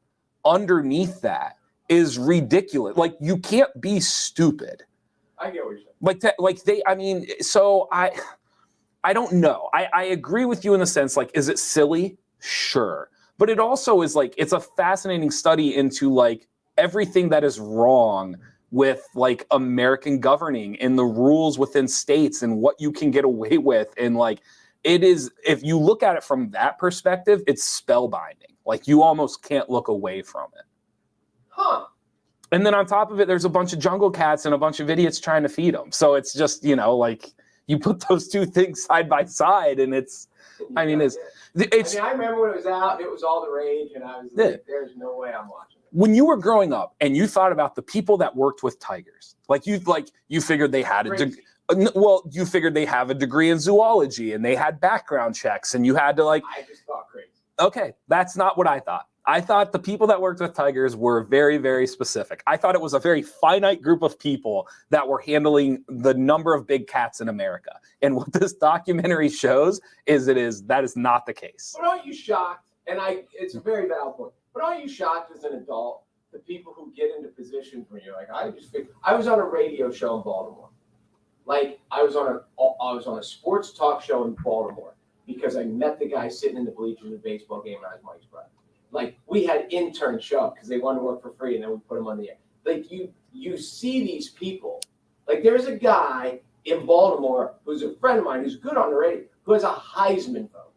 underneath that is ridiculous. Like you can't be stupid. I get what you're saying. Like that, like they. I mean, so I don't know. I agree with you in the sense like, is it silly? Sure, but it also is like it's a fascinating study into like everything that is wrong with like American governing and the rules within states and what you can get away with. And like, it is, if you look at it from that perspective, it's spellbinding. Like you almost can't look away from it. Huh. And then on top of it, there's a bunch of jungle cats and a bunch of idiots trying to feed them. So it's just, you know, like you put those two things side by side and it's, I mean, I remember when it was out, it was all the rage and I was like, there's no way I'm watching. When you were growing up and you thought about the people that worked with tigers, like you figured they had you figured they have a degree in zoology and they had background checks and you had to like. I just thought crazy. Okay, that's not what I thought. I thought the people that worked with tigers were very, very specific. I thought it was a very finite group of people that were handling the number of big cats in America. And what this documentary shows is that is not the case. But aren't you shocked? And it's a very valid point. But aren't you shocked as an adult, the people who get into positions where you're like, I was on a radio show in Baltimore. Like I was on a sports talk show in Baltimore because I met the guy sitting in the bleachers at a baseball game and I was Mike's brother. Like we had interns show up because they wanted to work for free and then we put them on the air. Like you see these people. Like there's a guy in Baltimore who's a friend of mine who's good on the radio, who has a Heisman vote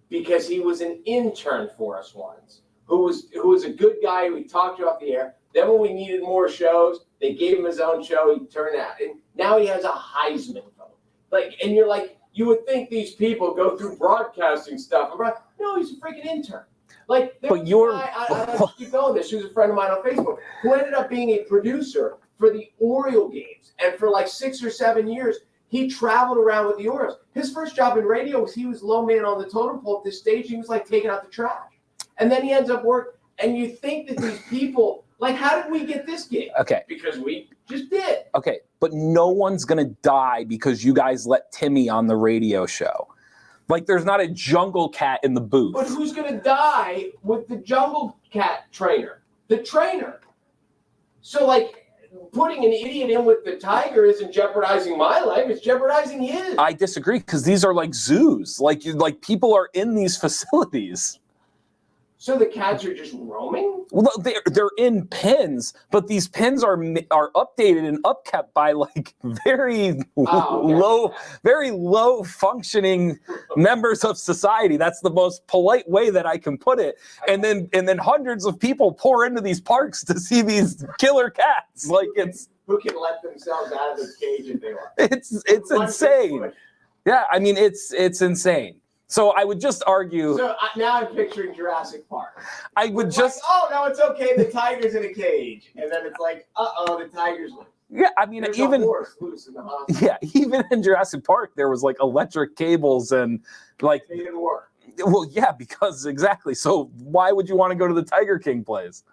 because he was an intern for us once. Who was a good guy. We talked to off the air. Then when we needed more shows, they gave him his own show. He turned out, and now he has a Heisman vote. Like, and you're like, you would think these people go through broadcasting stuff. No, he's a freaking intern. Like, there was a guy, I keep going this. He was a friend of mine on Facebook who ended up being a producer for the Oriole games, and for like 6 or 7 years, he traveled around with the Orioles. His first job in radio was he was low man on the totem pole at this stage. He was like taking out the trash. And then he ends up working, and you think that these people, like, how did we get this gig? Okay. Because we just did. Okay, but no one's going to die because you guys let Timmy on the radio show. Like, there's not a jungle cat in the booth. But who's going to die with the jungle cat trainer? The trainer. So, like, putting an idiot in with the tiger isn't jeopardizing my life. It's jeopardizing his. I disagree because these are like zoos. Like people are in these facilities. So the cats are just roaming? Well, they're in pens, but these pens are updated and upkept by like very low functioning members of society. That's the most polite way that I can put it. And then hundreds of people pour into these parks to see these killer cats. Like who can let themselves out of the cage if they want? It's insane. Yeah, I mean it's insane. So I would just argue. So now I'm picturing Jurassic Park. I would just. Like, oh no, it's okay. The tiger's in a cage, and then it's like, the tiger's loose. Yeah, I mean, There's even a horse loose in the hospital. Yeah, even in Jurassic Park, there was like electric cables and like. They didn't work. Well, yeah, because exactly. So why would you want to go to the Tiger King place?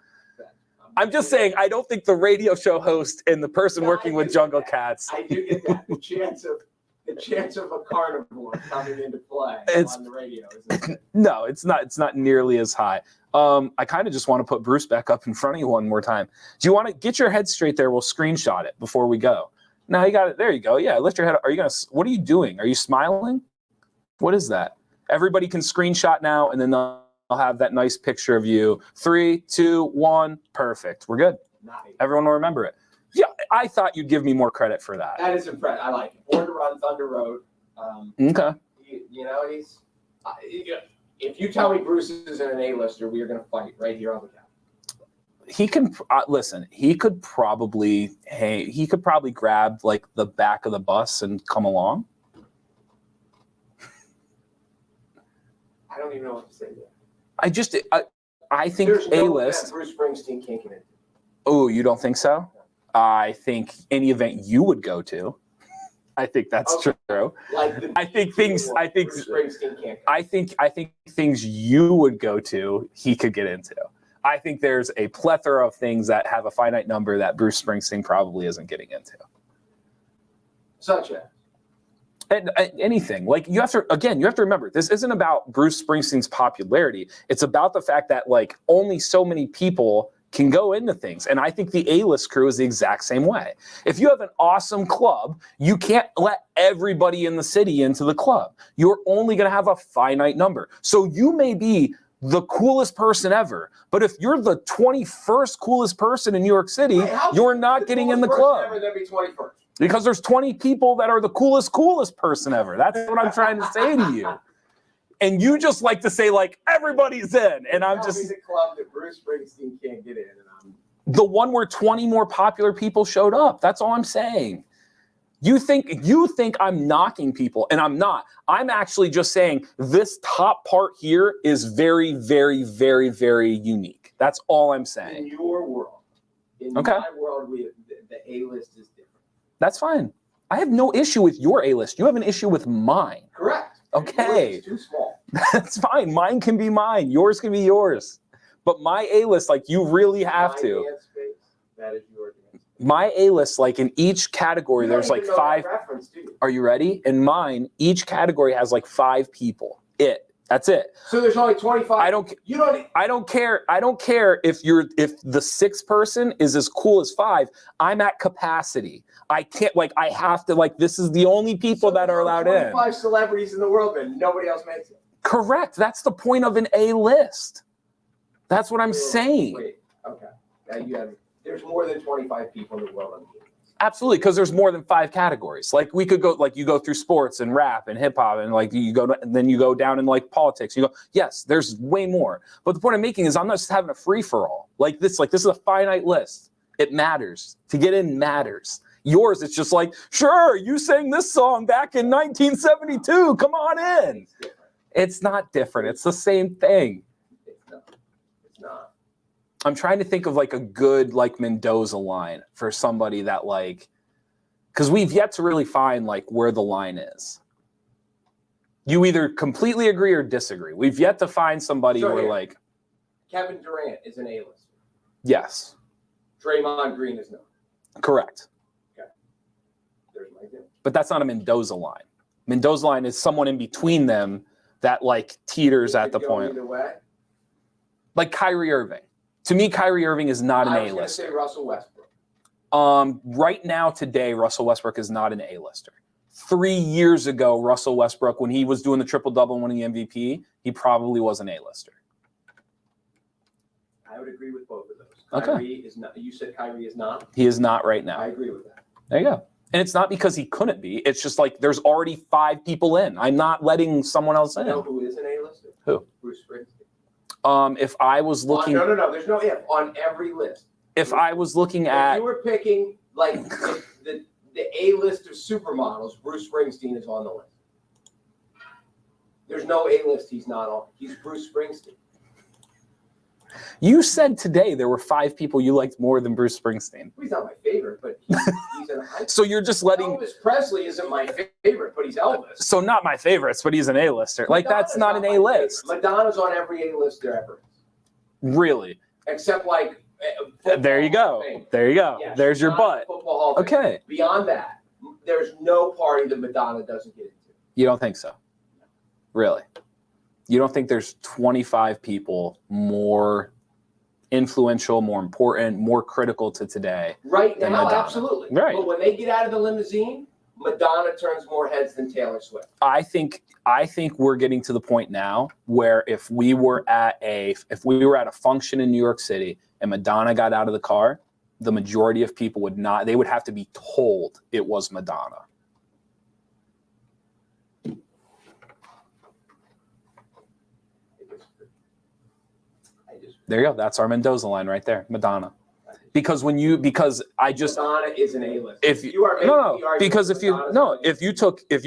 I'm just saying, I don't think the radio show host and the person working with jungle cats. I do get that. The chance of a carnivore coming into play on the radio. No, it's not. It's not nearly as high. I kind of just want to put Bruce back up in front of you one more time. Do you want to get your head straight there? We'll screenshot it before we go. No, you got it. There you go. Yeah, lift your head. What are you doing? Are you smiling? What is that? Everybody can screenshot now, and then they'll have that nice picture of you. 3, 2, 1. Perfect. We're good. Nice. Everyone will remember it. Yeah, I thought you'd give me more credit for that. That is impressive. I like it. Born to Run, Thunder Road. Okay. You know, if you tell me Bruce is an A-lister, we are going to fight right here on the couch. He can listen. He could probably grab like the back of the bus and come along. I don't even know what to say there. I think there's A-list. No Bruce Springsteen can't get in. Oh, you don't think so? I think any event you would go to. I think that's true. Like I think things you would go to, he could get into. I think there's a plethora of things that have a finite number that Bruce Springsteen probably isn't getting into. Such as? Anything. Like, you have to remember, this isn't about Bruce Springsteen's popularity. It's about the fact that, like, only so many people can go into things. And I think the A-list crew is the exact same way. If you have an awesome club, you can't let everybody in the city into the club. You're only going to have a finite number. So you may be the coolest person ever, but if you're the 21st coolest person in New York City, you're not getting in the club. Because there's 20 people that are the coolest person ever. That's what I'm trying to say to you. And you just like to say, like, everybody's in. And I'm just... the club that Bruce Springsteen can't get in. And the one where 20 more popular people showed up. That's all I'm saying. You think I'm knocking people, and I'm not. I'm actually just saying this top part here is very, very, very, very unique. That's all I'm saying. In your world. In my world, the A-list is different. That's fine. I have no issue with your A-list. You have an issue with mine. Correct. Okay. It's too small. That's fine. Mine can be mine. Yours can be yours. But my A-list, like, you really have to. Dance space, that is your dance. My A-list, like, in each category, there's like 5. Are you ready? In mine, each category has like 5 people. That's it. So there's only 25. I don't care. I don't care if the 6th person is as cool as 5. I'm at capacity. I can't, like, I have to, like, this is the only people that are allowed in. 25 celebrities in the world, and nobody else makes it. Correct. That's the point of an A-list. That's what I'm saying. Wait. Okay. Now there's more than 25 people in the world on the A-list. Absolutely, because there's more than 5 categories. Like, we could go, like, you go through sports and rap and hip hop, and like then you go down in like politics. You go, yes, there's way more. But the point I'm making is I'm not just having a free for all. Like this is a finite list. It matters. To get in matters. Yours, it's just like, sure, you sang this song back in 1972. Come on in. It's not different. It's the same thing. It's not. I'm trying to think of like a good like Mendoza line for somebody that like, because we've yet to really find like where the line is. You either completely agree or disagree. We've yet to find somebody where like Kevin Durant is an A-lister. Yes. Draymond Green is not. Correct. Okay. There's my guess. But that's not a Mendoza line. Mendoza line is someone in between them that like teeters at the point. Either way. Like Kyrie Irving. To me, Kyrie Irving is not an A-lister. I was going to say Russell Westbrook. Right now, today, Russell Westbrook is not an A-lister. 3 years ago, Russell Westbrook, when he was doing the triple-double and winning the MVP, he probably was an A-lister. I would agree with both of those. Okay. Kyrie is not. You said Kyrie is not? He is not right now. I agree with that. There you go. And it's not because he couldn't be. It's just like there's already 5 people in. I'm not letting someone else in. You know who is an A-lister? Who? Bruce Springsteen. If I was looking... No. There's no if. On every list. If I was looking at... If you were picking, like, the A-list of supermodels, Bruce Springsteen is on the list. There's no A-list he's not on. He's Bruce Springsteen. You said today there were 5 people you liked more than Bruce Springsteen. Well, he's not my favorite, but he's an icon. So you're just letting... Elvis Presley isn't my favorite, but he's Elvis. So not my favorites, but he's an A-lister. Like, that's not an A-list. Madonna's on every A-list there ever is. Really? Except, like... There you go. There you go. Yeah, there's your butt. Football Hall of Fame. Okay. Beyond that, there's no party that Madonna doesn't get into. You don't think so? Really? You don't think there's 25 people more influential, more important, more critical to today? Right than now, Madonna? absolutely. Right. But when they get out of the limousine, Madonna turns more heads than Taylor Swift. I think we're getting to the point now where if we were at a function in New York City and Madonna got out of the car, the majority of people would not. They would have to be told it was Madonna. There you go. That's our Mendoza line right there, Madonna. Because Madonna is an A-list. If you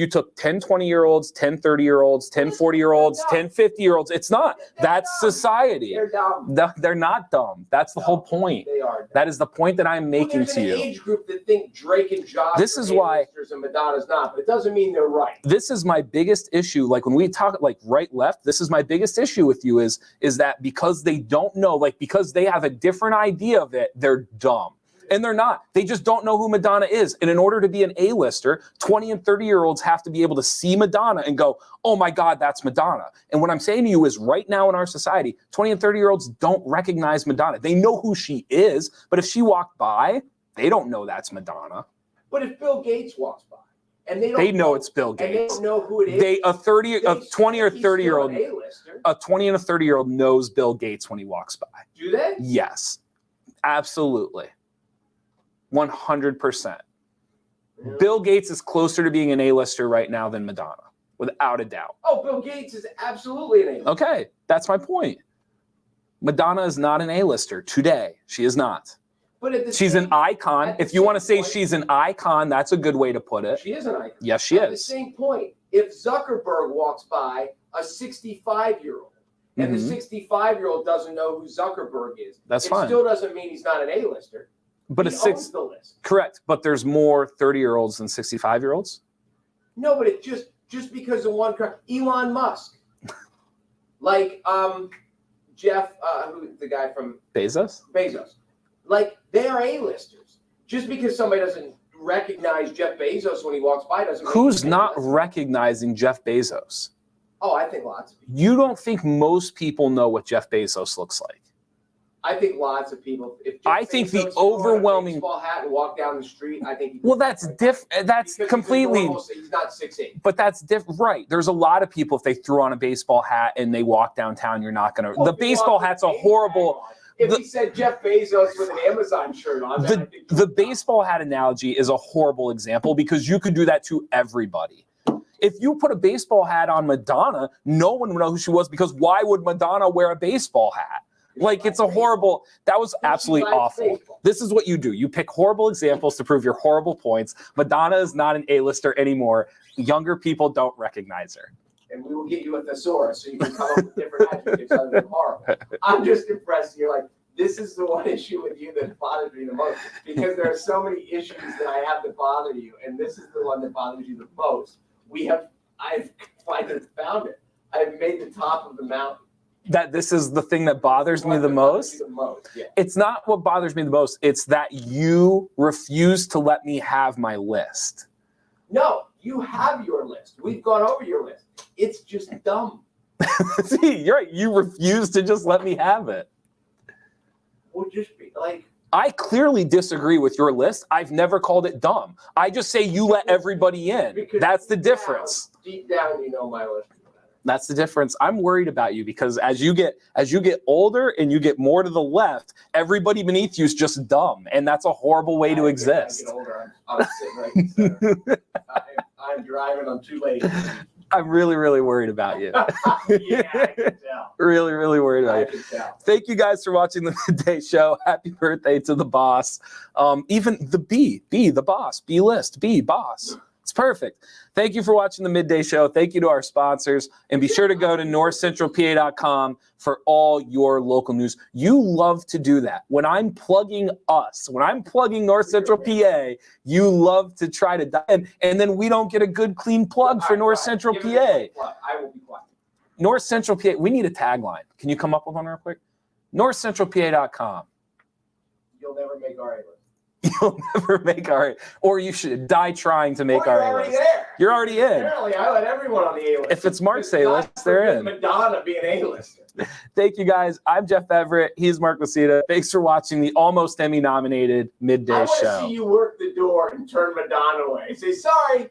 took 10 20-year-olds, 10 30-year-olds, 10 40-year-olds, 10 50-year-olds, it's not. That's society. They're dumb. They're not dumb. That's the whole point. They are dumb. That is the point that I'm making to you. There's an age group that think Drake and Josh this is why and Madonna's not, but it doesn't mean they're right. This is my biggest issue. Like when we talk like right left, this is my biggest issue with you is that because they don't know, like because they have a different idea of it, they're dumb. And they're not. They just don't know who Madonna is. And in order to be an A-lister, 20 and 30-year-olds have to be able to see Madonna and go, oh my God, that's Madonna. And what I'm saying to you is right now in our society, 20 and 30-year-olds don't recognize Madonna. They know who she is, but if she walked by, they don't know that's Madonna. But if Bill Gates walks by, and they know it's Bill Gates. And they don't know who it is. A 20 or 30-year-old, a 20 and a 30-year-old knows Bill Gates when he walks by. Do they? Yes, absolutely, 100%. Yeah. Bill Gates is closer to being an A-lister right now than Madonna, without a doubt. Oh, Bill Gates is absolutely an A-lister. Okay, that's my point. Madonna is not an A-lister today. She is not. But she's an icon. If you want to say she's an icon, that's a good way to put it. She is an icon. Yes, she is. At the same point, if Zuckerberg walks by a 65-year-old and the 65-year-old doesn't know who Zuckerberg is, that's fine. It still doesn't mean he's not an A-lister. But he owns the list. Correct. But there's more 30-year-olds than 65-year-olds? No, but it just because of one Elon Musk. Like Jeff, the guy from Bezos? Like, they are A-listers. Just because somebody doesn't recognize Jeff Bezos when he walks by doesn't mean who's not recognizing Jeff Bezos? Oh, I think lots of people. You don't think most people know what Jeff Bezos looks like? I think lots of people. If I think the overwhelming baseball hat and walk down the street, I think. Well, that's different. That's completely. He's not 6'8". But that's different, right? There's a lot of people. If they threw on a baseball hat and they walk downtown, you're not gonna. The baseball hat's a horrible. If he said Jeff Bezos with an Amazon shirt on, the baseball hat analogy is a horrible example because you could do that to everybody. If you put a baseball hat on Madonna, no one would know who she was because why would Madonna wear a baseball hat? Like, it's a horrible, that was absolutely awful. This is what you do. You pick horrible examples to prove your horrible points. Madonna is not an A-lister anymore. Younger people don't recognize her. And we will get you a thesaurus so you can come up with different adjectives other than horrible. I'm just impressed. You're like, this is the one issue with you that bothers me the most because there are so many issues that I have that bother you, and this is the one that bothers you the most. I've finally found it. I've made the top of the mountain. That this is the thing that bothers me the most? Yeah. It's not what bothers me the most. It's that you refuse to let me have my list. No, you have your list. We've gone over your list. It's just dumb. See, you're right. You refuse to just let me have it. We'll just be like. I clearly disagree with your list. I've never called it dumb. I just say you let everybody in. That's the difference. Deep down, you know my list. That's the difference. I'm worried about you because as you get older and you get more to the left, everybody beneath you is just dumb, and that's a horrible way to exist. As I get older, I'm sitting right in the center. I'm driving. I'm too late. I'm really, really worried about you. Yeah, I can tell. Really, really worried about you. Thank you guys for watching the Midday Show. Happy birthday to the boss. Even the boss, B-list, boss. It's perfect. Thank you for watching the Midday Show. Thank you to our sponsors. And be sure to go to NorthcentralPA.com for all your local news. You love to do that. When I'm plugging us, when I'm plugging North Central PA, you love to try to dive in. And then we don't get a good, clean plug for North Central PA. I will be quiet. North Central PA. We need a tagline. Can you come up with one real quick? NorthcentralPA.com. You'll never make our list. You'll never make our, or you should die trying to make our A-list. There. You're already in. Apparently, I let everyone on the A-list. If it's Mark's A-list, they're in. Madonna being A-lister. Thank you, guys. I'm Jeff Everett. He's Mark Messina. Thanks for watching the almost Emmy-nominated Midday Show. I want to see you work the door and turn Madonna away. Say, sorry.